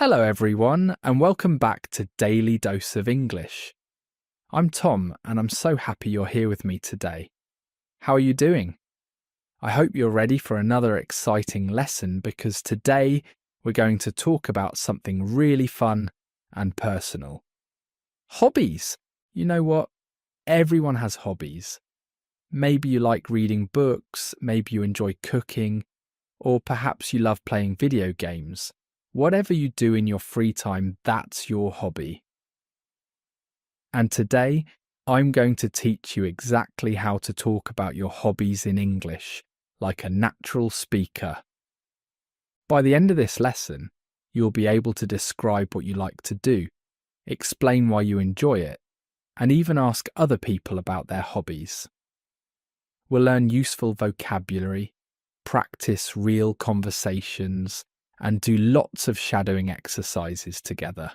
Hello everyone, and welcome back to Daily Dose of English. I'm Tom, and I'm so happy you're here with me today. How are you doing? I hope you're ready for another exciting lesson because today we're going to talk about something really fun and personal. Hobbies! You know what? Everyone has hobbies. Maybe you like reading books, maybe you enjoy cooking, or perhaps you love playing video games. Whatever you do in your free time, that's your hobby. And today, I'm going to teach you exactly how to talk about your hobbies in English, like a natural speaker. By the end of this lesson, you'll be able to describe what you like to do, explain why you enjoy it, and even ask other people about their hobbies. We'll learn useful vocabulary, practice real conversations, and do lots of shadowing exercises together.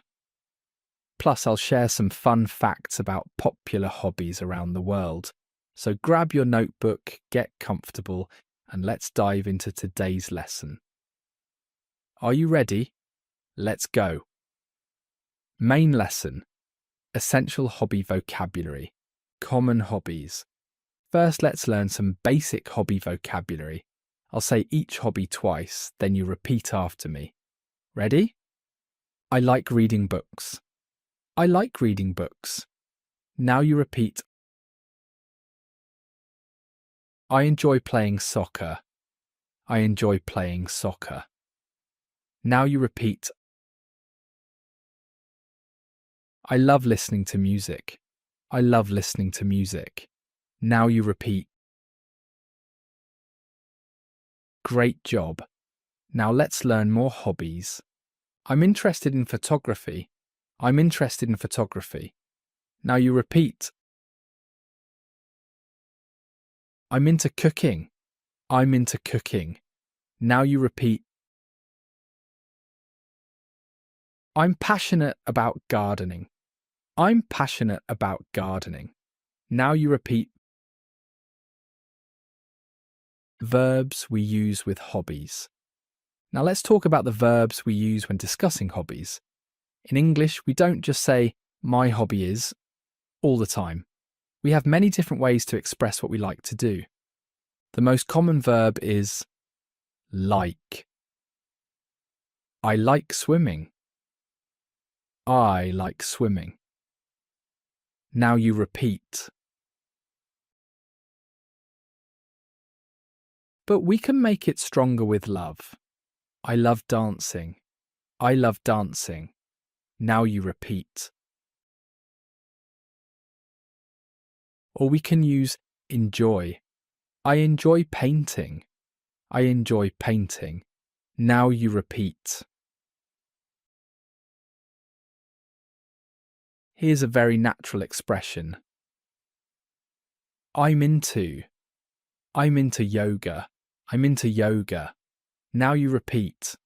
Plus, I'll share some fun facts about popular hobbies around the world. So grab your notebook, get comfortable, and let's dive into today's lesson. Are you ready? Let's go. Main lesson: essential hobby vocabulary, common hobbies. First, let's learn some basic hobby vocabulary. I'll say each hobby twice, then you repeat after me. Ready? I like reading books. I like reading books. Now you repeat. I enjoy playing soccer. I enjoy playing soccer. Now you repeat. I love listening to music. I love listening to music. Now you repeat. Great job. Now let's learn more hobbies. I'm interested in photography. I'm interested in photography. Now you repeat. I'm into cooking. I'm into cooking. Now you repeat. I'm passionate about gardening. I'm passionate about gardening. Now you repeat. Verbs we use with hobbies. Now let's talk about the verbs we use when discussing hobbies. In English, we don't just say, my hobby is, all the time. We have many different ways to express what we like to do. The most common verb is like. I like swimming. I like swimming. Now you repeat. But we can make it stronger with love. I love dancing. I love dancing. Now you repeat. Or we can use enjoy. I enjoy painting. I enjoy painting. Now you repeat. Here's a very natural expression. I'm into yoga. I'm into yoga. Now you repeat.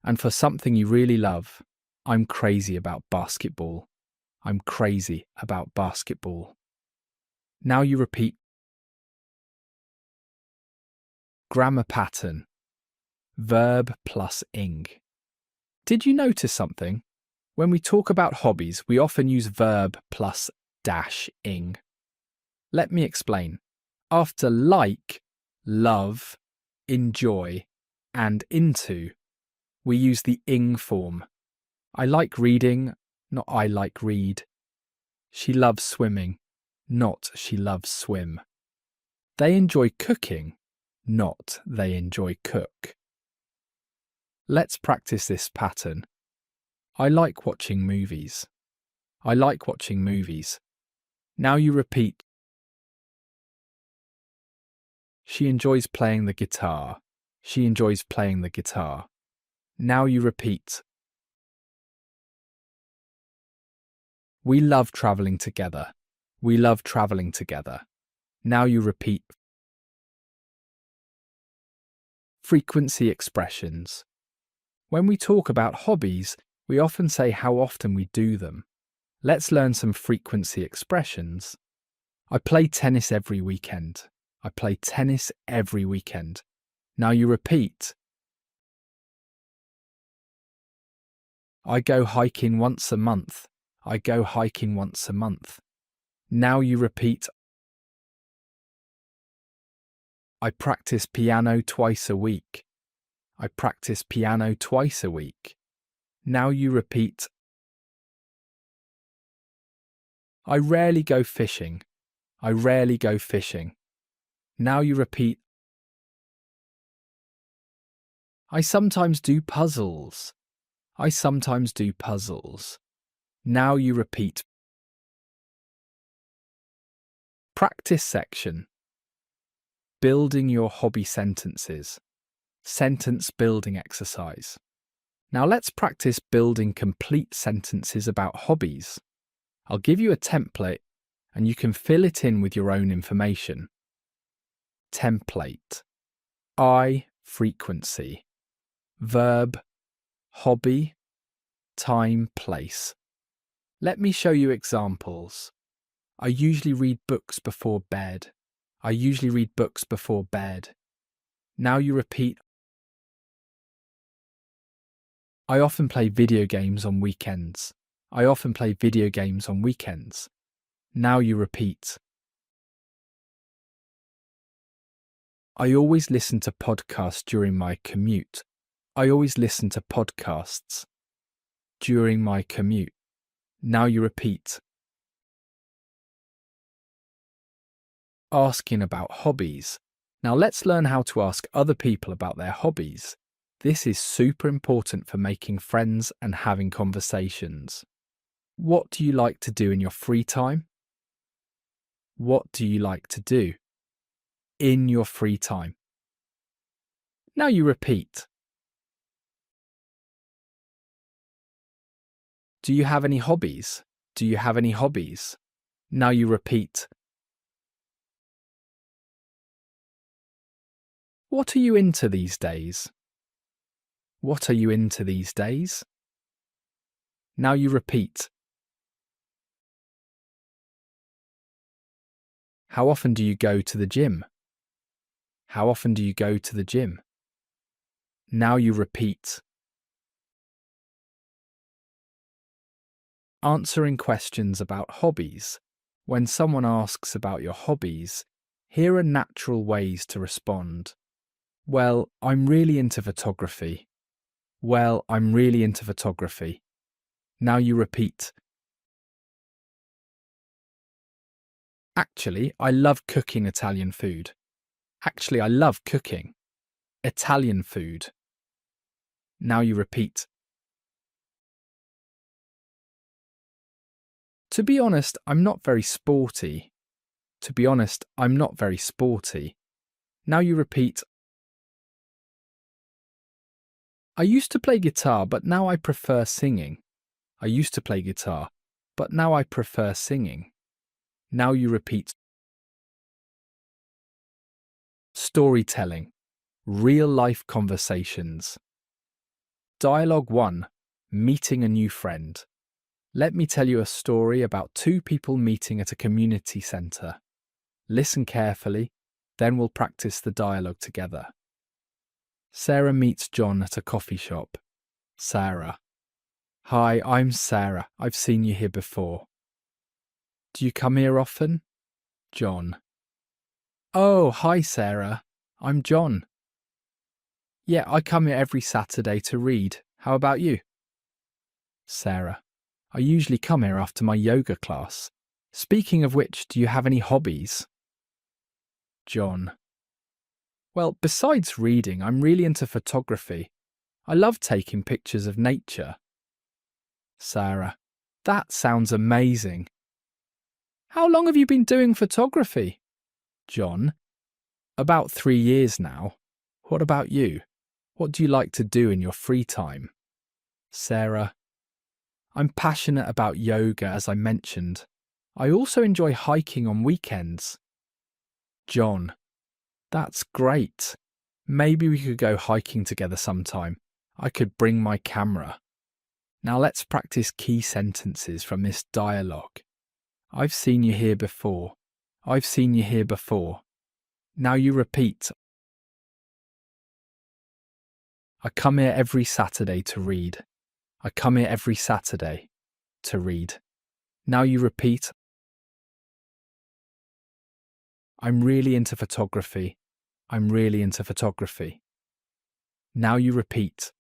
And for something you really love, I'm crazy about basketball. I'm crazy about basketball. Now you repeat. Grammar pattern. Verb plus ing. Did you notice something? When we talk about hobbies, we often use verb plus -ing. Let me explain. After like, love, enjoy, and into, we use the ing form. I like reading, not I like read. She loves swimming, not she loves swim. They enjoy cooking, not they enjoy cook. Let's practice this pattern. I like watching movies. I like watching movies. Now you repeat. She enjoys playing the guitar. She enjoys playing the guitar. Now you repeat. We love travelling together. We love travelling together. Now you repeat. Frequency expressions. When we talk about hobbies, we often say how often we do them. Let's learn some frequency expressions. I play tennis every weekend. I play tennis every weekend. Now you repeat. I go hiking once a month. I go hiking once a month. Now you repeat, I practice piano twice a week. I practice piano twice a week. Now you repeat, I rarely go fishing. I rarely go fishing. Now you repeat, I sometimes do puzzles. I sometimes do puzzles. Now you repeat. Practice section. Building your hobby sentences. Sentence building exercise. Now let's practice building complete sentences about hobbies. I'll give you a template and you can fill it in with your own information. Template. I, frequency. Verb, hobby, time, place. Let me show you examples. I usually read books before bed. I usually read books before bed. Now you repeat, I often play video games on weekends. I often play video games on weekends. Now you repeat, I always listen to podcasts during my commute. I always listen to podcasts during my commute. Now you repeat, asking about hobbies. Now let's learn how to ask other people about their hobbies. This is super important for making friends and having conversations. What do you like to do in your free time? What do you like to do in your free time? Now you repeat. Do you have any hobbies? Do you have any hobbies? Now you repeat. What are you into these days? What are you into these days? Now you repeat. How often do you go to the gym? How often do you go to the gym? Now you repeat. Answering questions about hobbies. When someone asks about your hobbies, here are natural ways to respond. Well, I'm really into photography. Well, I'm really into photography. Now you repeat. Actually, I love cooking Italian food. Actually, I love cooking Italian food. Now you repeat. To be honest, I'm not very sporty. To be honest, I'm not very sporty. Now you repeat. I used to play guitar, but now I prefer singing. I used to play guitar, but now I prefer singing. Now you repeat. Storytelling. Real-life conversations. Dialogue 1. Meeting a new friend. Let me tell you a story about two people meeting at a community centre. Listen carefully, then we'll practice the dialogue together. Sarah meets John at a coffee shop. Sarah. Hi, I'm Sarah. I've seen you here before. Do you come here often? John. Oh, hi Sarah. I'm John. Yeah, I come here every Saturday to read. How about you? Sarah. I usually come here after my yoga class. Speaking of which, do you have any hobbies? John. Well, besides reading, I'm really into photography. I love taking pictures of nature. Sarah. That sounds amazing. How long have you been doing photography? John. About 3 years now. What about you? What do you like to do in your free time? Sarah. I'm passionate about yoga, as I mentioned. I also enjoy hiking on weekends. John. That's great. Maybe we could go hiking together sometime. I could bring my camera. Now let's practice key sentences from this dialogue. I've seen you here before. I've seen you here before. Now you repeat. I come here every Saturday to read. I come here every Saturday to read. Now you repeat, I'm really into photography. I'm really into photography. Now you repeat,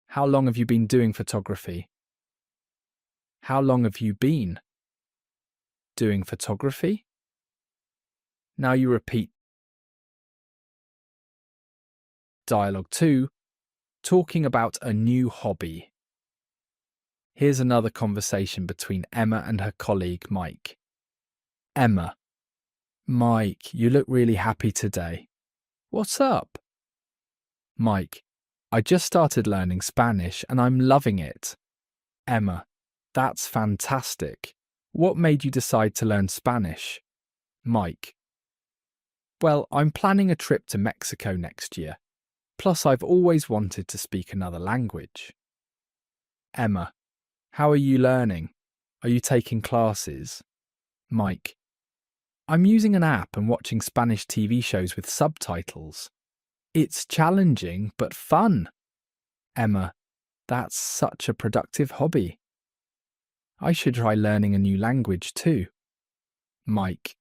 how long have you been doing photography? How long have you been doing photography? Now you repeat. Dialogue 2, talking about a new hobby. Here's another conversation between Emma and her colleague Mike. Emma, Mike, you look really happy today. What's up? Mike, I just started learning Spanish and I'm loving it. Emma, that's fantastic. What made you decide to learn Spanish? Mike, well, I'm planning a trip to Mexico next year. Plus, I've always wanted to speak another language. Emma, how are you learning? Are you taking classes? Mike, I'm using an app and watching Spanish TV shows with subtitles. It's challenging but fun. Emma, that's such a productive hobby. I should try learning a new language too. Mike,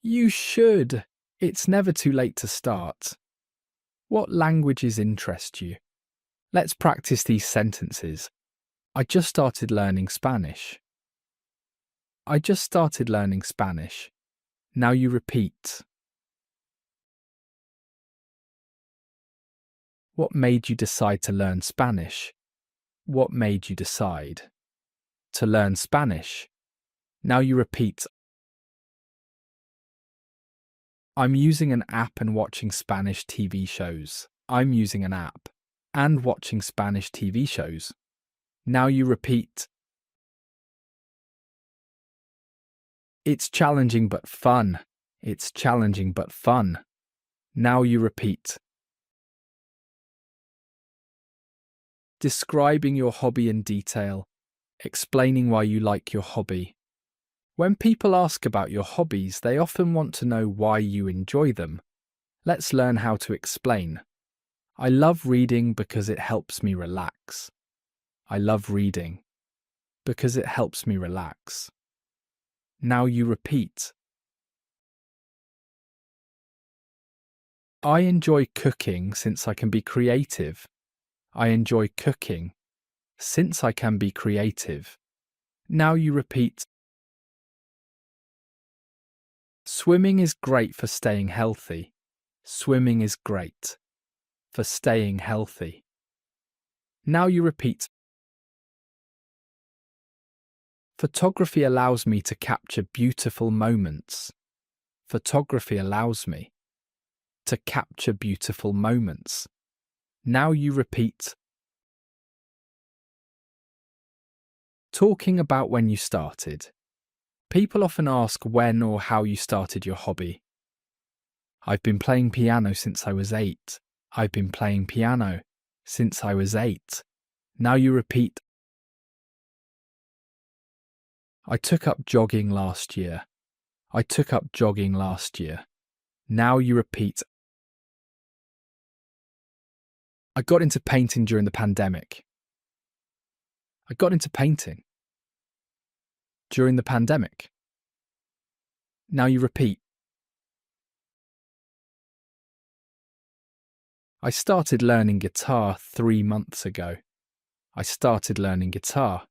you should. It's never too late to start. What languages interest you? Let's practice these sentences. I just started learning Spanish. I just started learning Spanish. Now you repeat. What made you decide to learn Spanish? What made you decide to learn Spanish? Now you repeat. I'm using an app and watching Spanish TV shows. I'm using an app and watching Spanish TV shows. Now you repeat. It's challenging but fun. It's challenging but fun. Now you repeat. Describing your hobby in detail. Explaining why you like your hobby. When people ask about your hobbies, they often want to know why you enjoy them. Let's learn how to explain. I love reading because it helps me relax. I love reading because it helps me relax. Now you repeat. I enjoy cooking since I can be creative. I enjoy cooking since I can be creative. Now you repeat. Swimming is great for staying healthy. Swimming is great for staying healthy. Now you repeat. Photography allows me to capture beautiful moments. Photography allows me to capture beautiful moments. Now you repeat. Talking about when you started. People often ask when or how you started your hobby. I've been playing piano since I was 8. I've been playing piano since I was 8. Now you repeat. I took up jogging last year. I took up jogging last year. Now you repeat. I got into painting during the pandemic. I got into painting during the pandemic. Now you repeat. I started learning guitar 3 months ago. I started learning guitar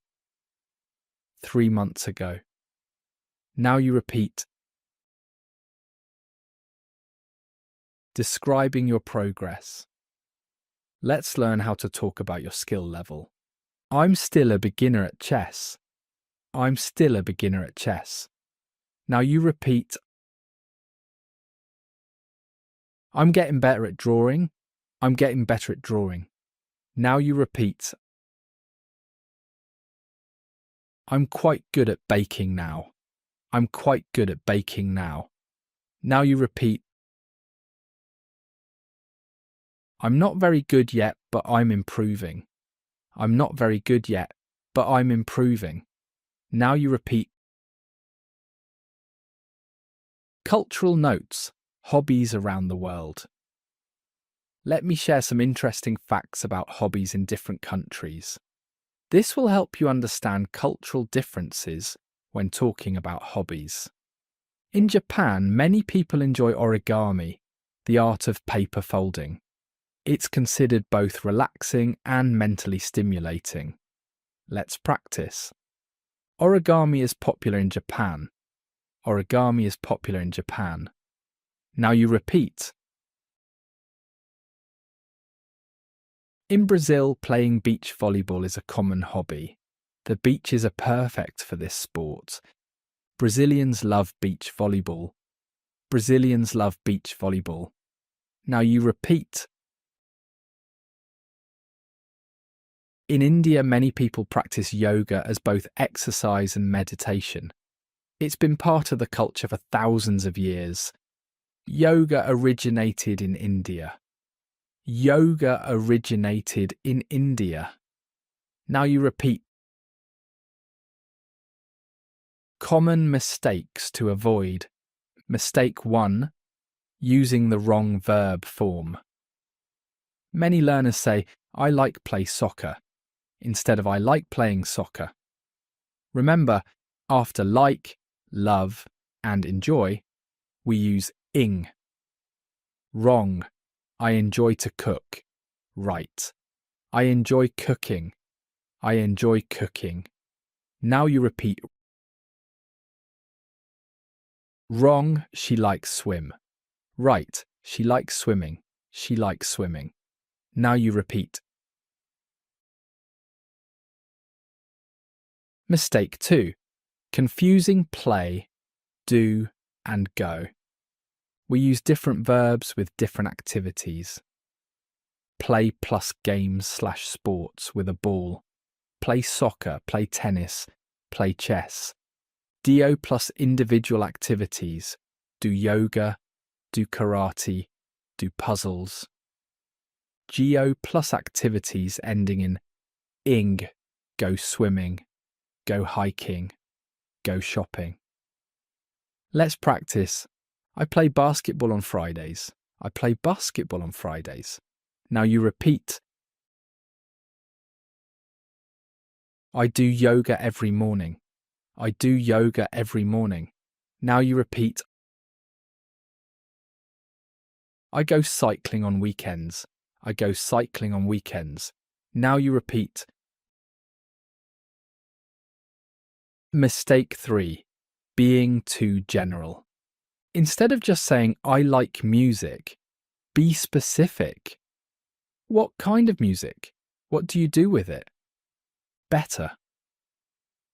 3 months ago. Now you repeat. Describing your progress. Let's learn how to talk about your skill level. I'm still a beginner at chess. I'm still a beginner at chess. Now you repeat. I'm getting better at drawing. I'm getting better at drawing. Now you repeat. I'm quite good at baking now. I'm quite good at baking now. Now you repeat. I'm not very good yet, but I'm improving. I'm not very good yet, but I'm improving. Now you repeat. Cultural notes. Hobbies around the world. Let me share some interesting facts about hobbies in different countries. This will help you understand cultural differences when talking about hobbies. In Japan, many people enjoy origami, the art of paper folding. It's considered both relaxing and mentally stimulating. Let's practice. Origami is popular in Japan. Origami is popular in Japan. Now you repeat. In Brazil, playing beach volleyball is a common hobby. The beaches are perfect for this sport. Brazilians love beach volleyball. Brazilians love beach volleyball. Now you repeat. In India, many people practice yoga as both exercise and meditation. It's been part of the culture for thousands of years. Yoga originated in India. Yoga originated in India. Now you repeat. Common mistakes to avoid. Mistake 1. Using the wrong verb form. Many learners say, I like play soccer, instead of I like playing soccer. Remember, after like, love, and enjoy, we use ing. Wrong. I enjoy to cook. Right. I enjoy cooking. I enjoy cooking. Now you repeat. Wrong. She likes swim. Right. She likes swimming. She likes swimming. Now you repeat. Mistake 2. Confusing play, do, and go. We use different verbs with different activities. Play plus games/sports with a ball. Play soccer, play tennis, play chess. Do plus individual activities. Do yoga, do karate, do puzzles. Go plus activities ending in ing. Go swimming, go hiking, go shopping. Let's practice. I play basketball on Fridays. I play basketball on Fridays. Now you repeat. I do yoga every morning. I do yoga every morning. Now you repeat. I go cycling on weekends. I go cycling on weekends. Now you repeat. Mistake 3. Being too general. Instead of just saying, I like music, be specific. What kind of music? What do you do with it? Better.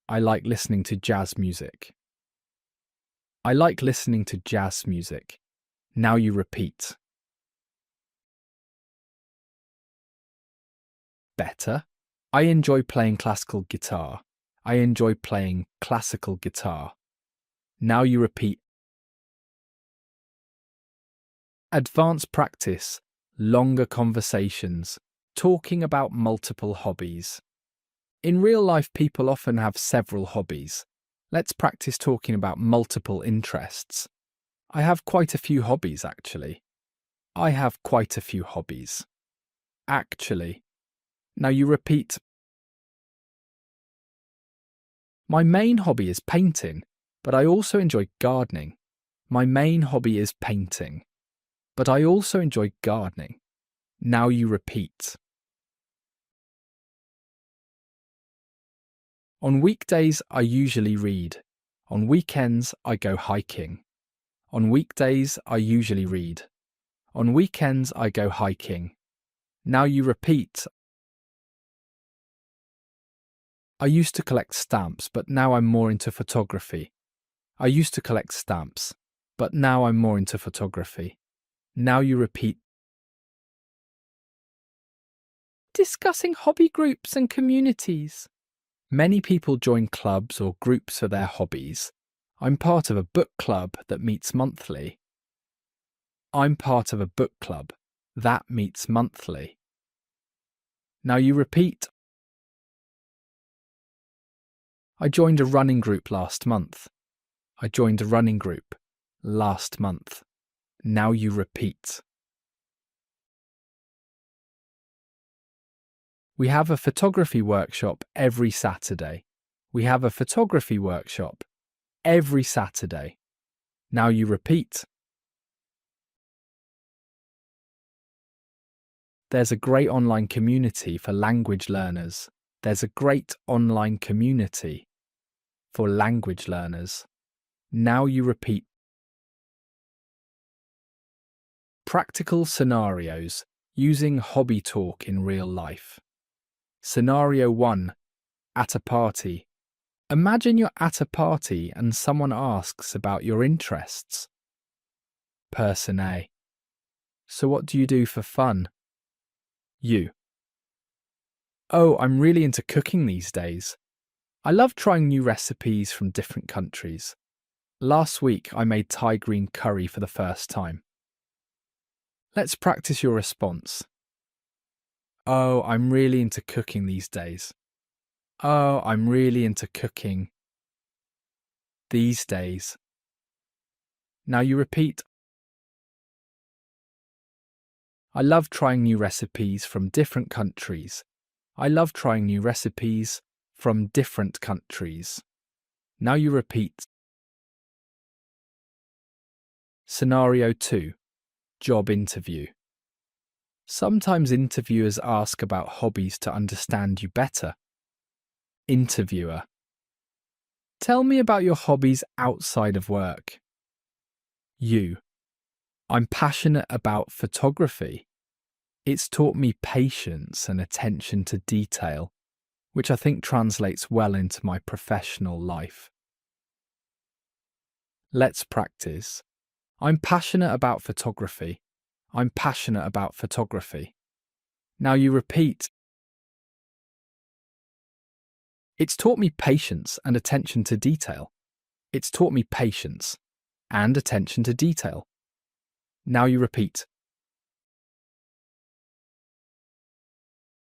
I like listening to jazz music. I like listening to jazz music. Now you repeat. Better. I enjoy playing classical guitar. I enjoy playing classical guitar. Now you repeat. Advanced practice, longer conversations, talking about multiple hobbies. In real life, people often have several hobbies. Let's practice talking about multiple interests. I have quite a few hobbies, actually. I have quite a few hobbies. Actually. Now you repeat. My main hobby is painting, but I also enjoy gardening. My main hobby is painting, but I also enjoy gardening. Now you repeat. On weekdays, I usually read. On weekends, I go hiking. On weekdays, I usually read. On weekends, I go hiking. Now you repeat. I used to collect stamps, but now I'm more into photography. I used to collect stamps, but now I'm more into photography. Now you repeat. Discussing hobby groups and communities. Many people join clubs or groups for their hobbies. I'm part of a book club that meets monthly. I'm part of a book club that meets monthly. Now you repeat. I joined a running group last month. I joined a running group last month. Now you repeat. We have a photography workshop every Saturday. We have a photography workshop every Saturday. Now you repeat. There's a great online community for language learners. There's a great online community for language learners. Now you repeat. Practical scenarios using hobby talk in real life. Scenario 1. At a party. Imagine you're at a party and someone asks about your interests. Person A. So what do you do for fun? You. Oh, I'm really into cooking these days. I love trying new recipes from different countries. Last week I made Thai green curry for the first time. Let's practice your response. Oh, I'm really into cooking these days. Oh, I'm really into cooking these days. Now you repeat. I love trying new recipes from different countries. I love trying new recipes from different countries. Now you repeat. Scenario 2. Job interview. Sometimes interviewers ask about hobbies to understand you better. Interviewer. Tell me about your hobbies outside of work. You. I'm passionate about photography. It's taught me patience and attention to detail, which I think translates well into my professional life. Let's practice. I'm passionate about photography. I'm passionate about photography. Now you repeat. It's taught me patience and attention to detail. It's taught me patience and attention to detail. Now you repeat.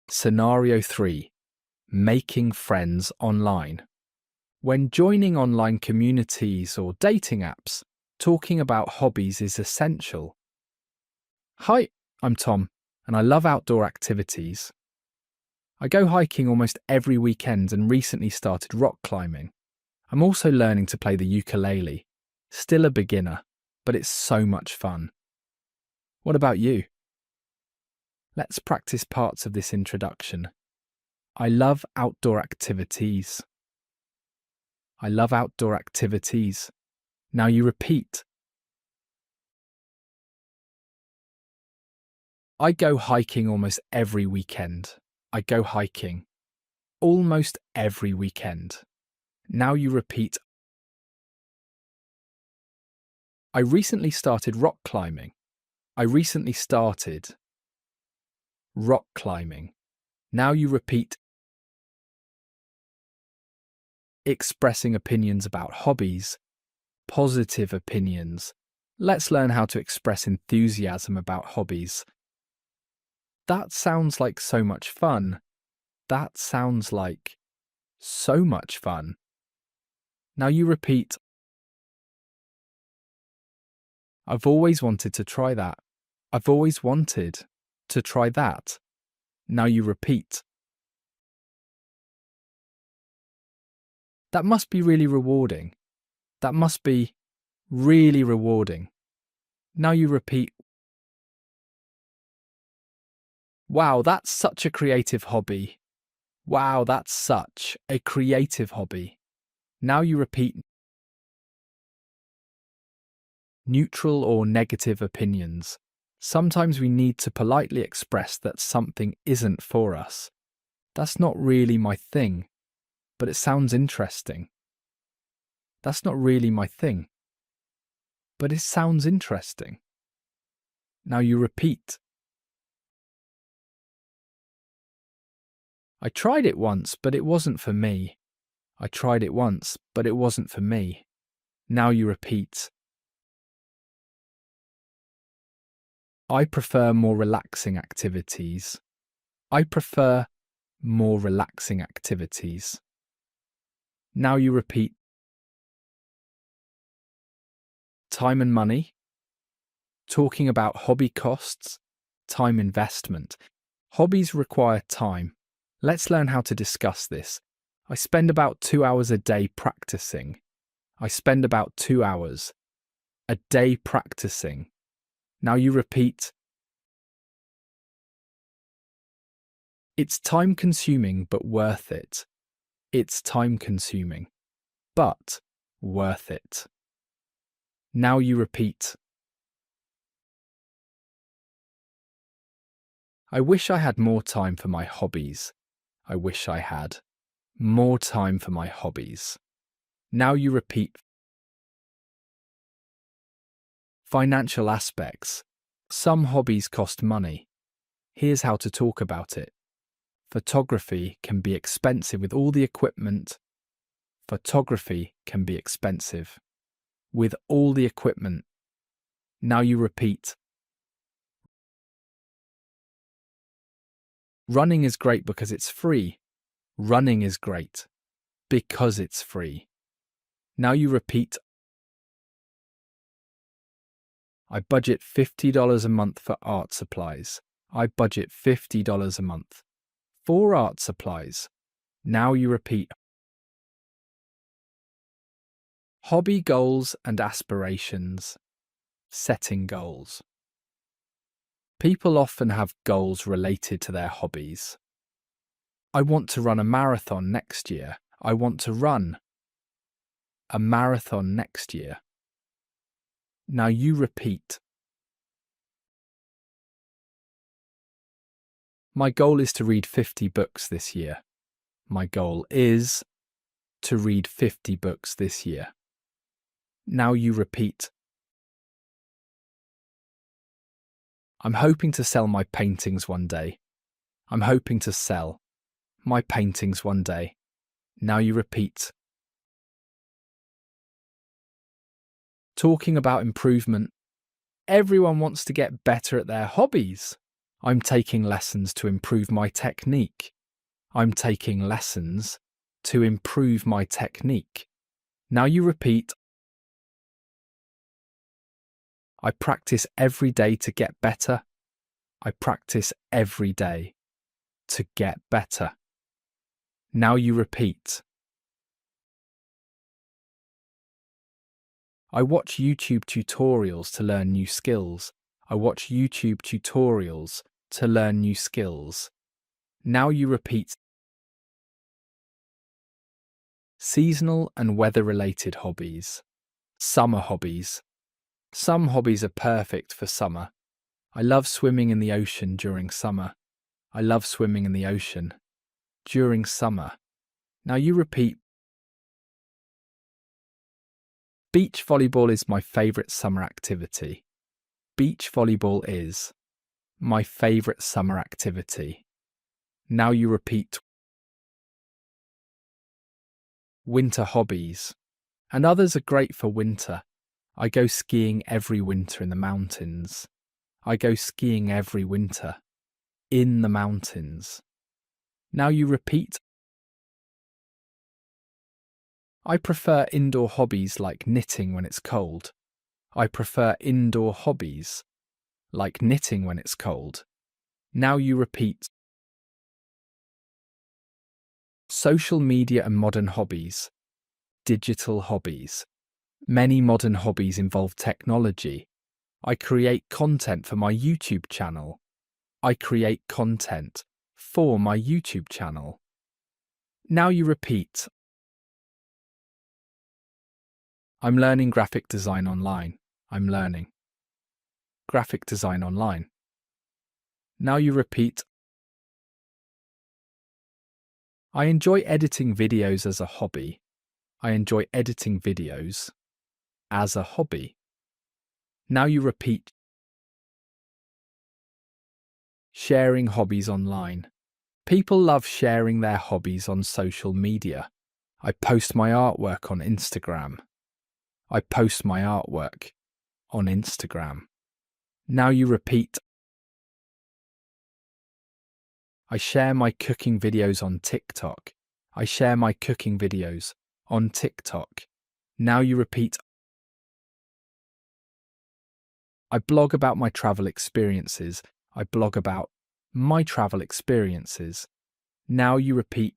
Scenario 3. Making friends online. When joining online communities or dating apps, talking about hobbies is essential. Hi, I'm Tom, and I love outdoor activities. I go hiking almost every weekend and recently started rock climbing. I'm also learning to play the ukulele. Still a beginner, but it's so much fun. What about you? Let's practice parts of this introduction. I love outdoor activities. I love outdoor activities. Now you repeat. I go hiking almost every weekend. I go hiking almost every weekend. Now you repeat. I recently started rock climbing. I recently started rock climbing. Now you repeat. Expressing opinions about hobbies. Positive opinions. Let's learn how to express enthusiasm about hobbies. That sounds like so much fun. That sounds like so much fun. Now you repeat. I've always wanted to try that. I've always wanted to try that. Now you repeat. That must be really rewarding. That must be really rewarding. Now you repeat. Wow, that's such a creative hobby. Wow, that's such a creative hobby. Now you repeat. Neutral or negative opinions. Sometimes we need to politely express that something isn't for us. That's not really my thing, but it sounds interesting. That's not really my thing, but it sounds interesting. Now you repeat. I tried it once, but it wasn't for me. I tried it once, but it wasn't for me. Now you repeat. I prefer more relaxing activities. I prefer more relaxing activities. Now you repeat. Time and money. Talking about hobby costs, time investment. Hobbies require time. Let's learn how to discuss this. I spend about 2 hours a day practicing. I spend about 2 hours a day practicing. Now you repeat. It's time consuming but worth it. It's time consuming but worth it. Now you repeat. I wish I had more time for my hobbies. I wish I had more time for my hobbies. Now you repeat. Financial aspects. Some hobbies cost money. Here's how to talk about it. Photography can be expensive with all the equipment. Photography can be expensive with all the equipment. Now you repeat. Running is great because it's free. Running is great because it's free. Now you repeat. I budget $50 a month for art supplies. I budget $50 a month for art supplies. Now you repeat. Hobby goals and aspirations. Setting goals. People often have goals related to their hobbies. I want to run a marathon next year. I want to run a marathon next year. Now you repeat. My goal is to read 50 books this year. My goal is to read 50 books this year. Now you repeat. I'm hoping to sell my paintings one day. I'm hoping to sell my paintings one day. Now you repeat. Talking about improvement. Everyone wants to get better at their hobbies. I'm taking lessons to improve my technique. I'm taking lessons to improve my technique. Now you repeat. I practice every day to get better. I practice every day to get better. Now you repeat. I watch YouTube tutorials to learn new skills. I watch YouTube tutorials to learn new skills. Now you repeat. Seasonal and weather-related hobbies. Summer hobbies. Some hobbies are perfect for summer. I love swimming in the ocean during summer. I love swimming in the ocean during summer. Now you repeat. Beach volleyball is my favourite summer activity. Beach volleyball is my favourite summer activity. Now you repeat. Winter hobbies. And others are great for winter. I go skiing every winter in the mountains. I go skiing every winter in the mountains. Now you repeat. I prefer indoor hobbies like knitting when it's cold. I prefer indoor hobbies like knitting when it's cold. Now you repeat. Social media and modern hobbies. Digital hobbies. Many modern hobbies involve technology. I create content for my YouTube channel. I create content for my YouTube channel. Now you repeat. I'm learning graphic design online. I'm learning graphic design online. Now you repeat. I enjoy editing videos as a hobby. I enjoy editing videos as a hobby. Now you repeat. Sharing hobbies online. People love sharing their hobbies on social media. I post my artwork on Instagram. I post my artwork on Instagram. Now you repeat. I share my cooking videos on TikTok. I share my cooking videos on TikTok. Now you repeat. I blog about my travel experiences. I blog about my travel experiences. Now you repeat.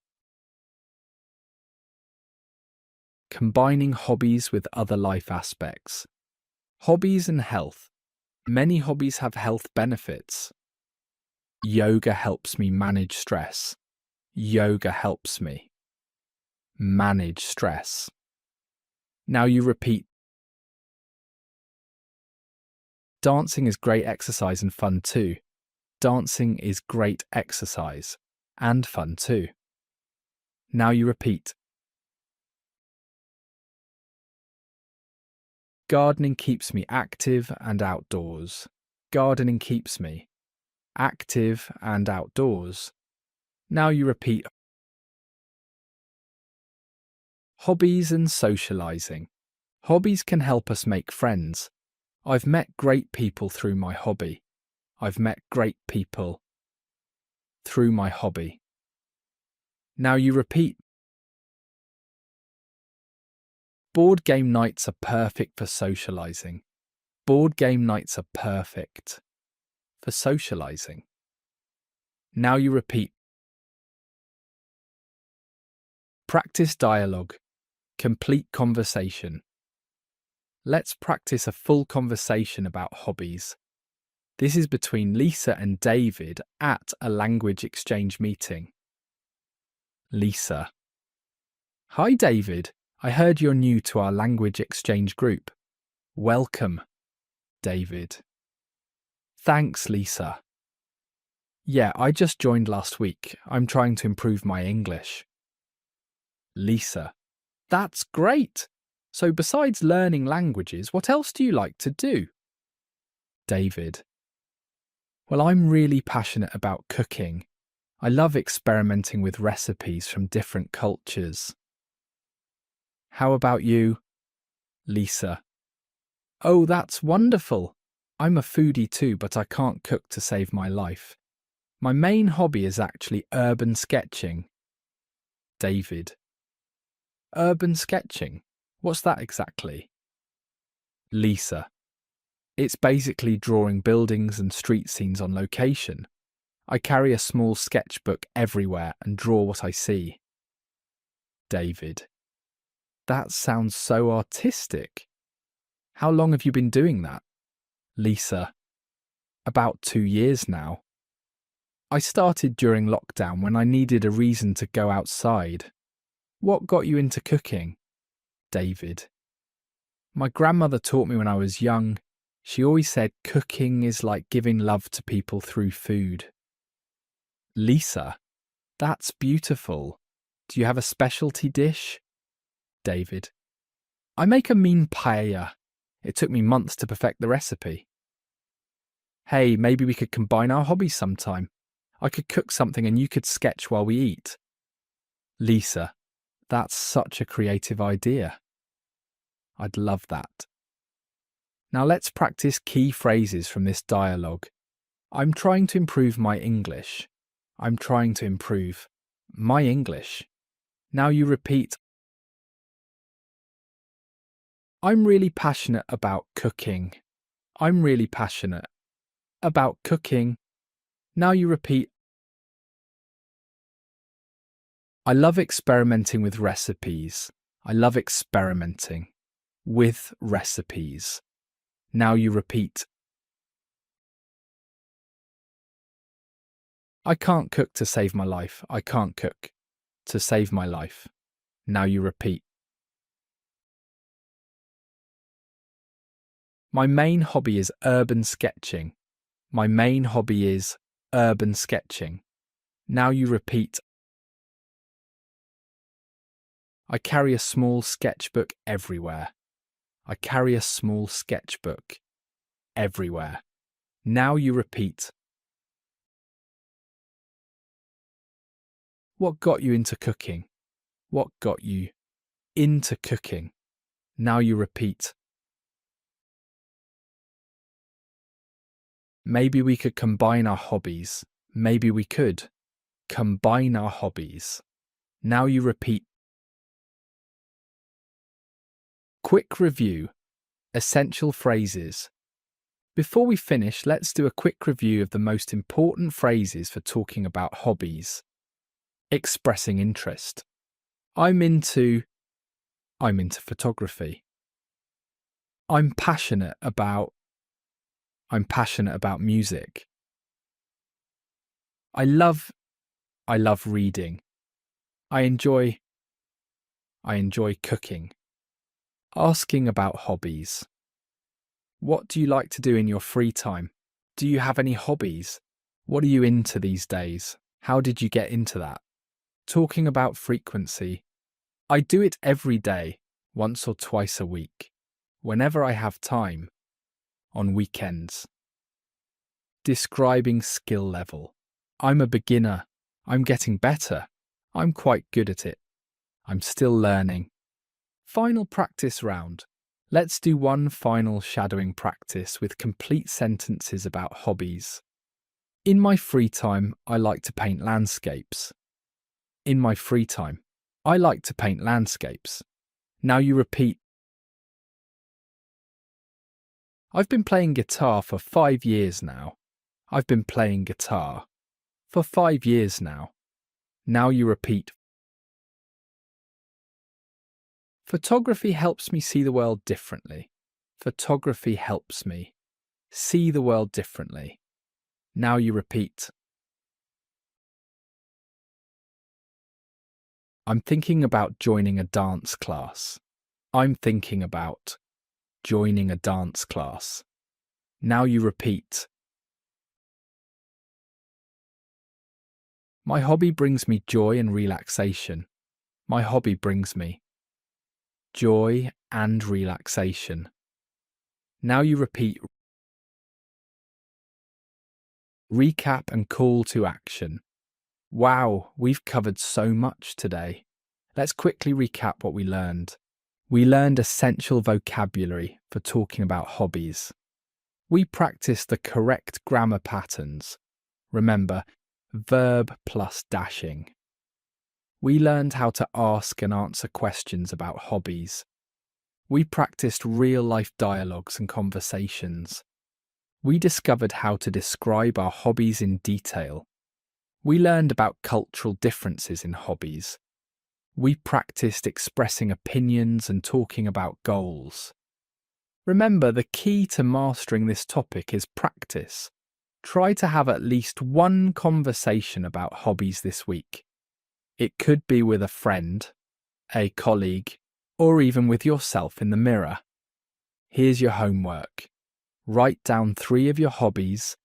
Combining hobbies with other life aspects. Hobbies and health. Many hobbies have health benefits. Yoga helps me manage stress. Yoga helps me manage stress. Now you repeat. Dancing is great exercise and fun too. Dancing is great exercise and fun too. Now you repeat. Gardening keeps me active and outdoors. Gardening keeps me active and outdoors. Now you repeat. Hobbies and socializing. Hobbies can help us make friends. I've met great people through my hobby. I've met great people through my hobby. Now you repeat. Board game nights are perfect for socializing. Board game nights are perfect for socializing. Now you repeat. Practice dialogue. Complete conversation. Let's practice a full conversation about hobbies. This is between Lisa and David at a language exchange meeting. Lisa. Hi David, I heard you're new to our language exchange group. Welcome, David. Thanks, Lisa. Yeah, I just joined last week. I'm trying to improve my English. Lisa. That's great. So besides learning languages, what else do you like to do? David. Well, I'm really passionate about cooking. I love experimenting with recipes from different cultures. How about you? Lisa. Oh, that's wonderful. I'm a foodie too, but I can't cook to save my life. My main hobby is actually urban sketching. David. Urban sketching? What's that exactly? Lisa. It's basically drawing buildings and street scenes on location. I carry a small sketchbook everywhere and draw what I see. David. That sounds so artistic. How long have you been doing that? Lisa. About 2 years now. I started during lockdown when I needed a reason to go outside. What got you into cooking? David. My grandmother taught me when I was young. She always said cooking is like giving love to people through food. Lisa. That's beautiful. Do you have a specialty dish? David. I make a mean paella. It took me months to perfect the recipe. Hey, maybe we could combine our hobbies sometime. I could cook something and you could sketch while we eat. Lisa. That's such a creative idea. I'd love that. Now let's practice key phrases from this dialogue. I'm trying to improve my English. I'm trying to improve my English. Now you repeat. I'm really passionate about cooking. I'm really passionate about cooking. Now you repeat. I love experimenting with recipes. I love experimenting with recipes. Now you repeat. I can't cook to save my life. I can't cook to save my life. Now you repeat. My main hobby is urban sketching. My main hobby is urban sketching. Now you repeat. I carry a small sketchbook everywhere. I carry a small sketchbook everywhere. Now you repeat. What got you into cooking? What got you into cooking? Now you repeat. Maybe we could combine our hobbies. Maybe we could combine our hobbies. Now you repeat. Quick review. Essential phrases. Before we finish, let's do a quick review of the most important phrases for talking about hobbies. expressing interest. I'm into photography. I'm passionate about music. I love reading. I enjoy cooking. Asking about hobbies. What do you like to do in your free time? Do you have any hobbies? What are you into these days? How did you get into that? Talking about frequency. I do it every day, once or twice a week, whenever I have time, on weekends. Describing skill level. I'm a beginner. I'm getting better. I'm quite good at it. I'm still learning. Final practice round. Let's do one final shadowing practice with complete sentences about hobbies. In my free time, I like to paint landscapes. In my free time, I like to paint landscapes. Now you repeat. I've been playing guitar for 5 years now. I've been playing guitar for 5 years now. Now you repeat. Photography helps me see the world differently. Photography helps me see the world differently. Now you repeat. I'm thinking about joining a dance class. I'm thinking about joining a dance class. Now you repeat. My hobby brings me joy and relaxation. My hobby brings me joy and relaxation. Now you repeat. Recap and call to action. Wow, we've covered so much today. Let's quickly recap what we learned. We learned essential vocabulary for talking about hobbies. We practiced the correct grammar patterns. Remember, verb plus dashing. We learned how to ask and answer questions about hobbies. We practiced real-life dialogues and conversations. We discovered how to describe our hobbies in detail. We learned about cultural differences in hobbies. We practiced expressing opinions and talking about goals. Remember, the key to mastering this topic is practice. Try to have at least one conversation about hobbies this week. It could be with a friend, a colleague, or even with yourself in the mirror. Here's your homework. Write down 3 of your hobbies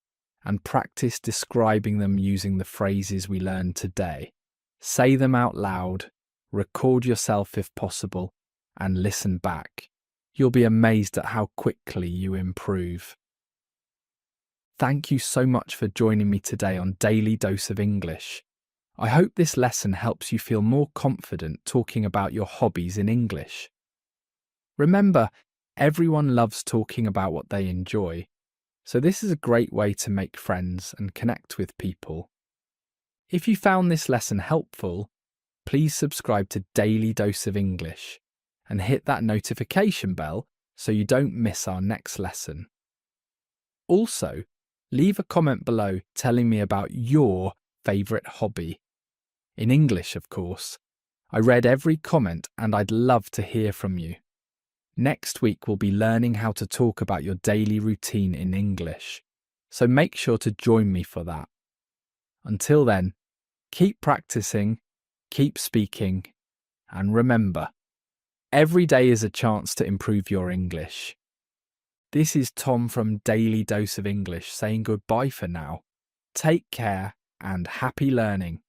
and practice describing them using the phrases we learned today. Say them out loud, record yourself if possible, and listen back. You'll be amazed at how quickly you improve. Thank you so much for joining me today on Daily Dose of English. I hope this lesson helps you feel more confident talking about your hobbies in English. Remember, everyone loves talking about what they enjoy, so this is a great way to make friends and connect with people. If you found this lesson helpful, please subscribe to Daily Dose of English and hit that notification bell so you don't miss our next lesson. Also, leave a comment below telling me about your favourite hobby. In English, of course. I read every comment and I'd love to hear from you. Next week we'll be learning how to talk about your daily routine in English, so make sure to join me for that. Until then, keep practicing, keep speaking, and remember, every day is a chance to improve your English. This is Tom from Daily Dose of English saying goodbye for now. Take care and happy learning.